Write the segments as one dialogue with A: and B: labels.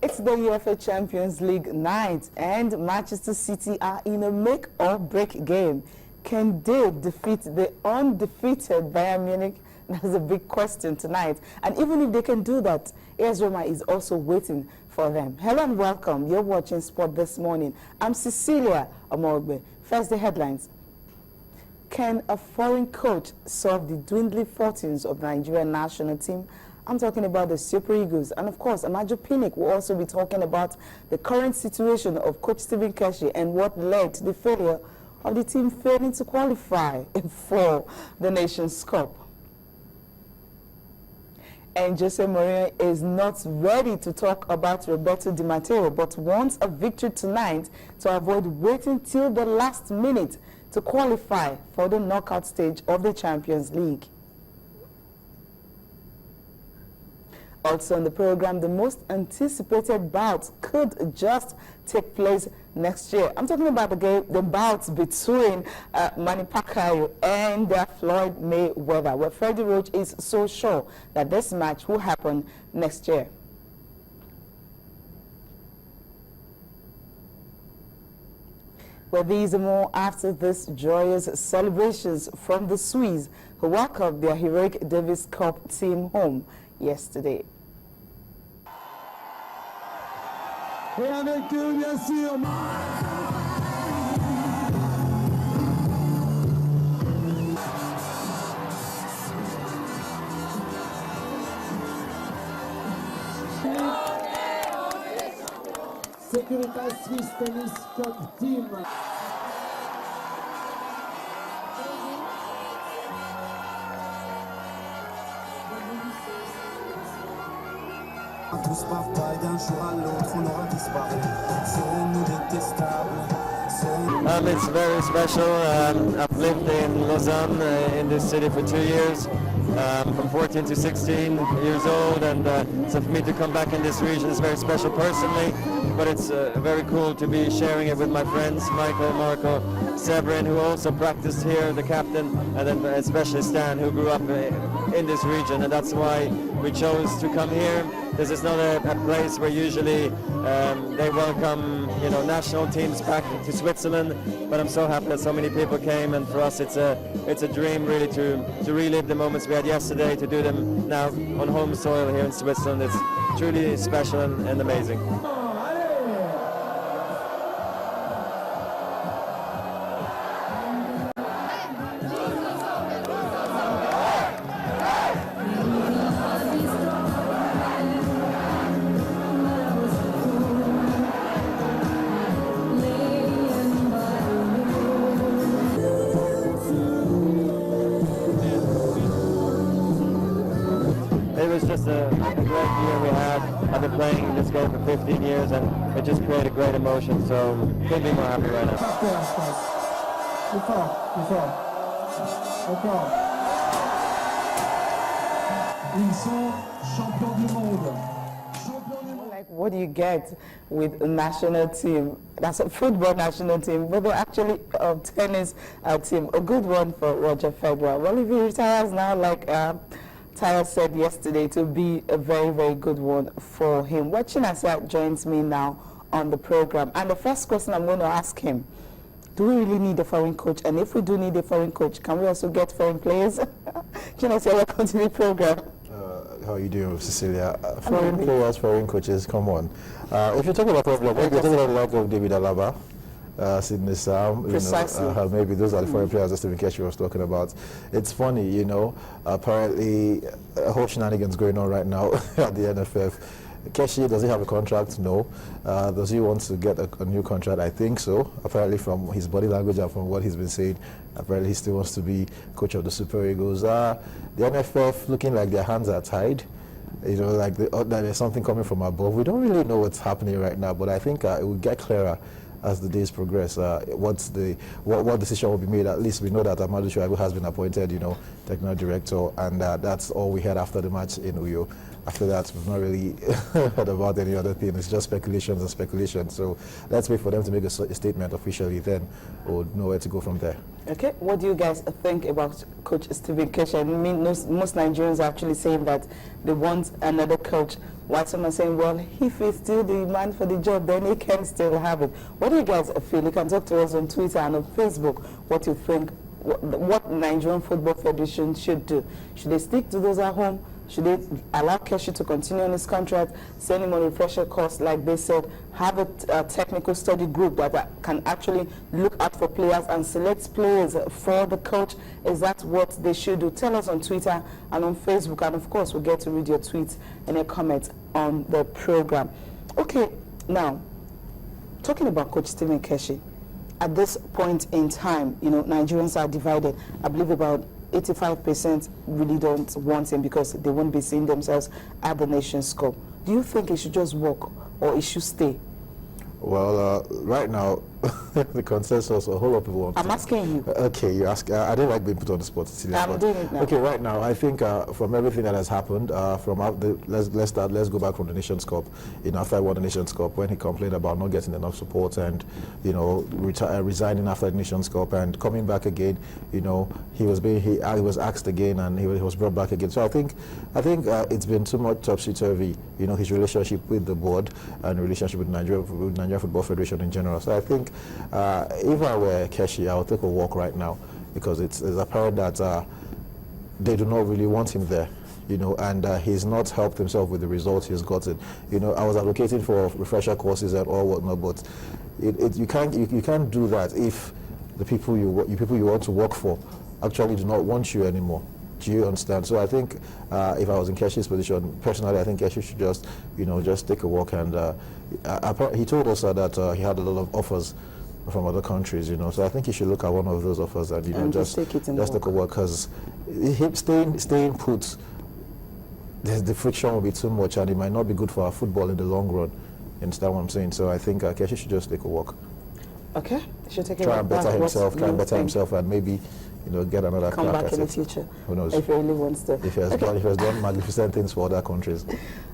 A: It's the UEFA Champions League night, and Manchester City are in a make-or-break game. Can they defeat the undefeated Bayern Munich? That's a big question tonight. And even if they can do that, AS Roma is also waiting for them. Hello and welcome. You're watching Sport This Morning. I'm Cecilia Omogbe. First, the headlines. Can a foreign coach solve the dwindling fortunes of the Nigerian national team? I'm talking about the Super Eagles. And of course, Amaju Pinnick will also be talking about the current situation of Coach Stephen Keshi and what led to the failure of the team failing to qualify for the Nations Cup. And Jose Mourinho is not ready to talk about Roberto Di Matteo, but wants a victory tonight to avoid waiting till the last minute to qualify for the knockout stage of the Champions League. Also on the program, the most anticipated bout could just take place next year. I'm talking about the bout between Manny Pacquiao and Floyd Mayweather, where Freddie Roach is so sure that this match will happen next year. Well, these and more after this joyous celebrations from the Swiss who welcomed their heroic Davis Cup team home yesterday.
B: Et avec eux, bien sûr, Sécurité Suisse Tennis Cup Team.
C: Tous par paille, d'un jour à l'autre, on aura disparu. Serons-nous détestables?
D: It's very special. I've lived in Lausanne, in this city for 2 years, from 14 to 16 years old, and so for me to come back in this region is very special personally, but it's very cool to be sharing it with my friends, Michael, Marco, Severin, who also practiced here, the captain, and then especially Stan, who grew up in this region, and that's why we chose to come here. This is not a place where usually they welcome, national teams back to Switzerland, but I'm so happy that so many people came, and for us it's a dream really to relive the moments we had yesterday, to do them now on home soil here in Switzerland. It's truly special and amazing. It was just a great year we had. I've been playing this game for 15 years and it just created great emotion, so couldn't be more happy right now.
B: Ils sont champions du monde.
A: Like, what do you get with a national team? That's a football national team, but they're actually a tennis team. A good one for Roger Federer. Well, if he retires now, like Tyler said yesterday, to be a very, very good one for him. Chinasa joins me now on the program. And the first question I'm going to ask him, do we really need a foreign coach? And if we do need a foreign coach, can we also get foreign players? Chinasa, welcome to the program.
E: How are you doing, Cecilia? Foreign players, foreign coaches, come on. If you talk about foreign players, you're talking about the like of David Alaba, Sidney Sam, maybe those are the foreign players that Stephen Keshi was talking about. It's funny, apparently a whole shenanigans going on right now at the NFF. Keshi, does he have a contract? No. Does he want to get a new contract? I think so. Apparently from his body language and from what he's been saying, apparently he still wants to be coach of the Super Eagles. The NFF looking like their hands are tied. Like there's something coming from above. We don't really know what's happening right now, but I think it will get clearer as the days progress. What decision will be made. At least we know that Amadou Shuaibu has been appointed, technical director, and that's all we had after the match in Uyo. after that, we've not really heard about any other thing. It's just speculations and speculations. So let's wait for them to make a statement officially, then we'll know where to go from there.
A: Okay, what do you guys think about Coach Stephen Keshi? I mean, most Nigerians are actually saying that they want another coach, while some are saying, well, if he's still the man for the job, then he can still have it. What do you guys feel? You can talk to us on Twitter and on Facebook what you think, what Nigerian Football Federation should do. Should they stick to those at home? Should they allow Keshi to continue on his contract, send him on a refresher course, like they said, have a technical study group that can actually look out for players and select players for the coach? Is that what they should do? Tell us on Twitter and on Facebook, and of course we'll get to read your tweets and your comments on the program. Okay, now, talking about Coach Stephen Keshi, at this point in time, you know, Nigerians are divided. I believe about 85% really don't want him because they won't be seeing themselves at the Nations Cup. Do you think he should just walk or he should stay?
E: Well, right now, the consensus, a whole lot of people want
A: I'm asking you.
E: Okay, you ask. I don't like being put on the spot.
A: I'm doing it now.
E: Okay, right now, I think from everything that has happened, let's go back from the Nations Cup. You know, after I won the Nations Cup, when he complained about not getting enough support and, you know, resigning after the Nations Cup and coming back again, you know, he was asked again and he was brought back again. So I think it's been too much topsy-turvy. You know, his relationship with the board and relationship with Nigeria Football Federation in general. So I think if I were Keshi, I would take a walk right now because it's apparent that they do not really want him there, you know, and he's not helped himself with the results he's gotten. You know, I was advocating for refresher courses and all whatnot, but you can't do that if the people you want to work for actually do not want you anymore. Do you understand? So I think if I was in Keshi's position, personally, I think Keshi should just, you know, just take a walk. And he told us that he had a lot of offers from other countries, you know. So I think he should look at one of those offers and, you know, just take a walk, because staying put, the friction will be too much and it might not be good for our football in the long run. You understand what I'm saying? So I think Keshi should just take a walk.
A: Okay, should take a
E: walk. Try and better himself, and maybe, you know, get another
A: come back in the future.
E: Who knows?
A: If he really wants to.
E: If he has done magnificent things for other countries.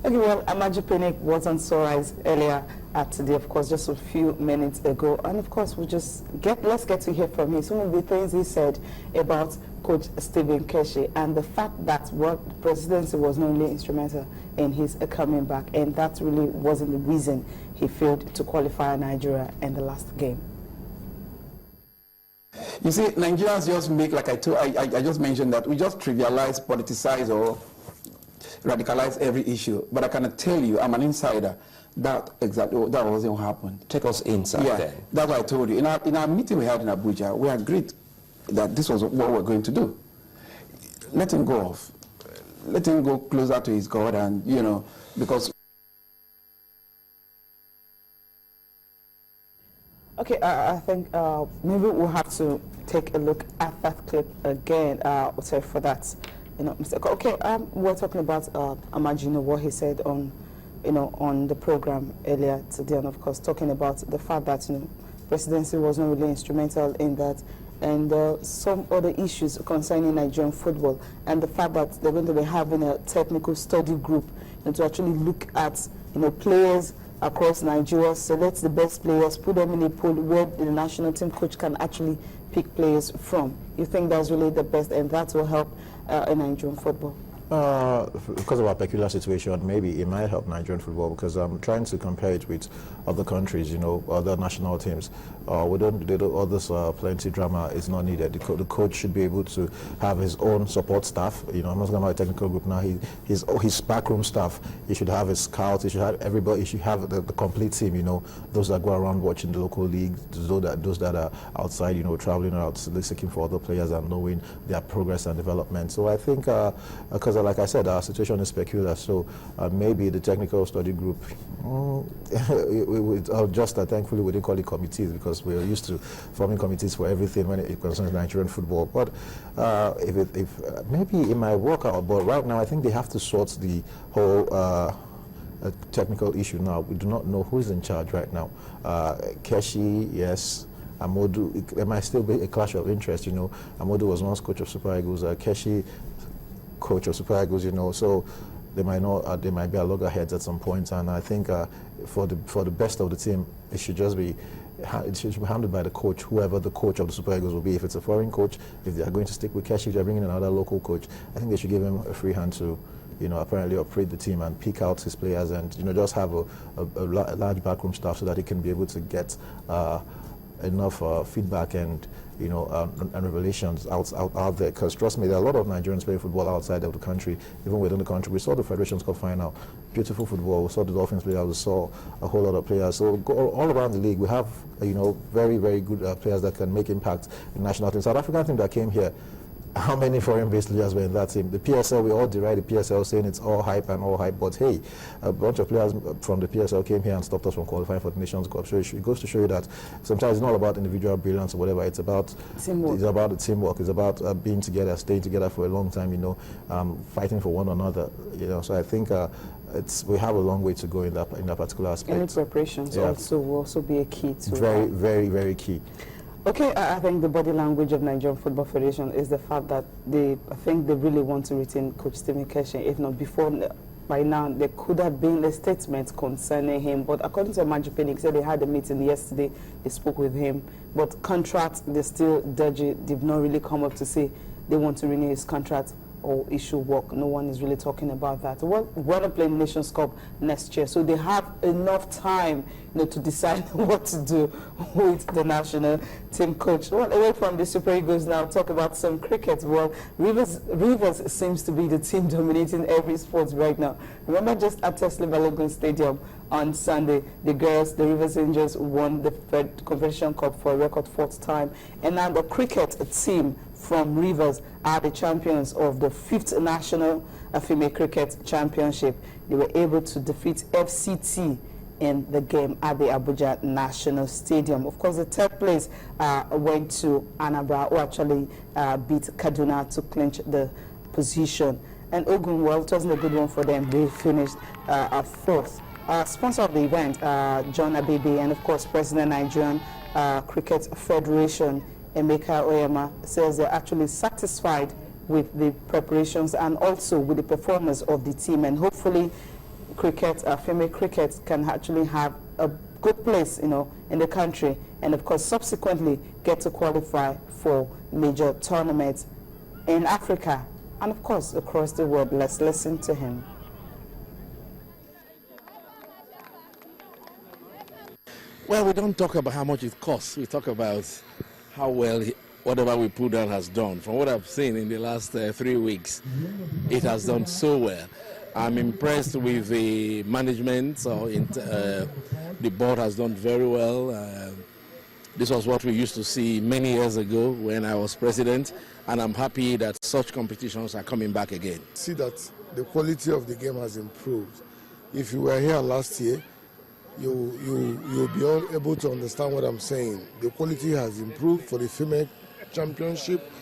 A: Okay, well, Amaju Pinnick was on Sunrise earlier today, of course, just a few minutes ago. And of course, let's get to hear from him. Some of the things he said about Coach Stephen Keshi and the fact that the presidency was not only instrumental in his coming back, and that really wasn't the reason he failed to qualify Nigeria in the last game.
F: You see, Nigerians just make, like I just mentioned, that we just trivialize, politicize, or radicalize every issue. But I cannot tell you, I'm an insider, that wasn't what happened.
G: Take us inside then.
F: That's what I told you. In our meeting we held in Abuja, we agreed that this was what we're going to do. Let him go off. Let him go closer to his God, and, you know, because...
A: Okay, I think maybe we'll have to take a look at that clip again. Sorry for that, you know, mistake. Okay, we're talking about Amaju, what he said on, you know, on the program earlier today, and of course talking about the fact that, you know, presidency was not really instrumental in that, and some other issues concerning Nigerian football, and the fact that they're going to be having a technical study group, you know, to actually look at, you know, players across Nigeria, select the best players, put them in a pool where the national team coach can actually pick players from. You think that's really the best, and that will help in Nigerian football?
E: Because of our peculiar situation, maybe it might help Nigerian football, because I'm trying to compare it with other countries, you know, other national teams. All this plenty drama is not needed. The coach should be able to have his own support staff. You know, I'm not talking about a technical group now. His backroom staff. He should have his scouts. He should have everybody. He should have the complete team. You know, those that go around watching the local leagues, those that are outside, you know, traveling out, looking for other players and knowing their progress and development. So I think because, like I said, our situation is peculiar. So maybe the technical study group, thankfully we didn't call it committees, because we are used to forming committees for everything when it concerns Nigerian football. But maybe it might work out. But right now, I think they have to sort the whole technical issue now. We do not know who is in charge right now. Keshi, yes. Amodu, there might still be a clash of interest, you know. Amodu was once coach of Super Eagles, Keshi, coach of Super Eagles, you know. So they might not. They might be at loggerheads at some point, and I think for the best of the team, it should just be. It should be handled by the coach, whoever the coach of the Super Eagles will be. If it's a foreign coach, if they are going to stick with Keshi, if they're bringing another local coach, I think they should give him a free hand to, apparently operate the team and pick out his players and, just have a large backroom staff so that he can be able to get enough feedback and revelations out there. Because trust me, there are a lot of Nigerians playing football outside of the country, even within the country. We saw the Federations Cup final, beautiful football. We saw the Dolphins players. We saw a whole lot of players. So all around the league, we have very, very good players that can make impact in national team. South African team that came here. How many foreign-based players were in that team? The PSL, we all deride the PSL saying it's all hype and all hype, but hey, a bunch of players from the PSL came here and stopped us from qualifying for the Nations Cup. So it goes to show you that sometimes it's not about individual brilliance or whatever, it's about teamwork. It's about the teamwork. It's about being together, staying together for a long time, fighting for one another, So I think we have a long way to go in that particular aspect.
A: And preparations will also be a key to
E: very, very, very key.
A: Okay, I think the body language of Nigerian Football Federation is the fact that I think they really want to retain Coach Stephen Keshi. If not before, by now, there could have been a statement concerning him. But according to Majipini, he said they had a meeting yesterday, they spoke with him. But contract, they're still dodgy. They've not really come up to say they want to renew his contract or issue work. No one is really talking about that. Well, we're going to play Nations Cup next year, so they have enough time to decide what to do with the national team coach. Well, away from the Super Eagles now, talk about some cricket. Well, Rivers seems to be the team dominating every sport right now. Remember just at Tesla Balogun Stadium on Sunday, the Rivers Angels won the Confederation Cup for a record 4th time. And now the cricket team from Rivers are the champions of the 5th National Female Cricket Championship. They were able to defeat FCT in the game at the Abuja National Stadium. Of course, the 3rd place went to Anambra, who actually beat Kaduna to clinch the position. And Ogun, well, it wasn't a good one for them. They finished at 4th. Sponsor of the event, John Abebe, and of course, President Nigerian Cricket Federation, Emeka Oyema, says they're actually satisfied with the preparations and also with the performance of the team, and hopefully female cricket can actually have a good place, in the country, and of course subsequently get to qualify for major tournaments in Africa and of course across the world. Let's listen to him.
G: Well, we don't talk about how much it costs. We talk about how well whatever we put down has done. From what I've seen in the last 3 weeks, it has done so well. I'm impressed with the management. The board has done very well. This was what we used to see many years ago when I was president, and I'm happy that such competitions are coming back again.
H: See that the quality of the game has improved. If you were here last year, you'll be able to understand what I'm saying. The quality has improved for the female championship,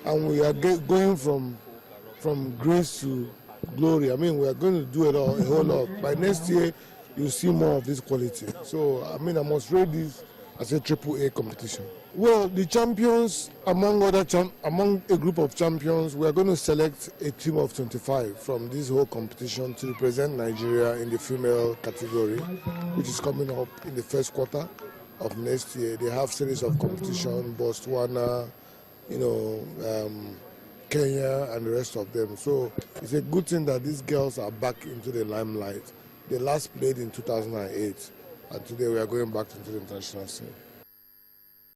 H: and we are going from grace to glory. I mean, we are going to do it a whole lot. By next year, you'll see more of this quality. So, I mean, I must rate this as a AAA competition. Well, the champions, among a group of champions, we are going to select a team of 25 from this whole competition to represent Nigeria in the female category, which is coming up in the first quarter of next year. They have series of competition, Botswana, Kenya, and the rest of them. So it's a good thing that these girls are back into the limelight. They last played in 2008, and today we are going back into the international scene.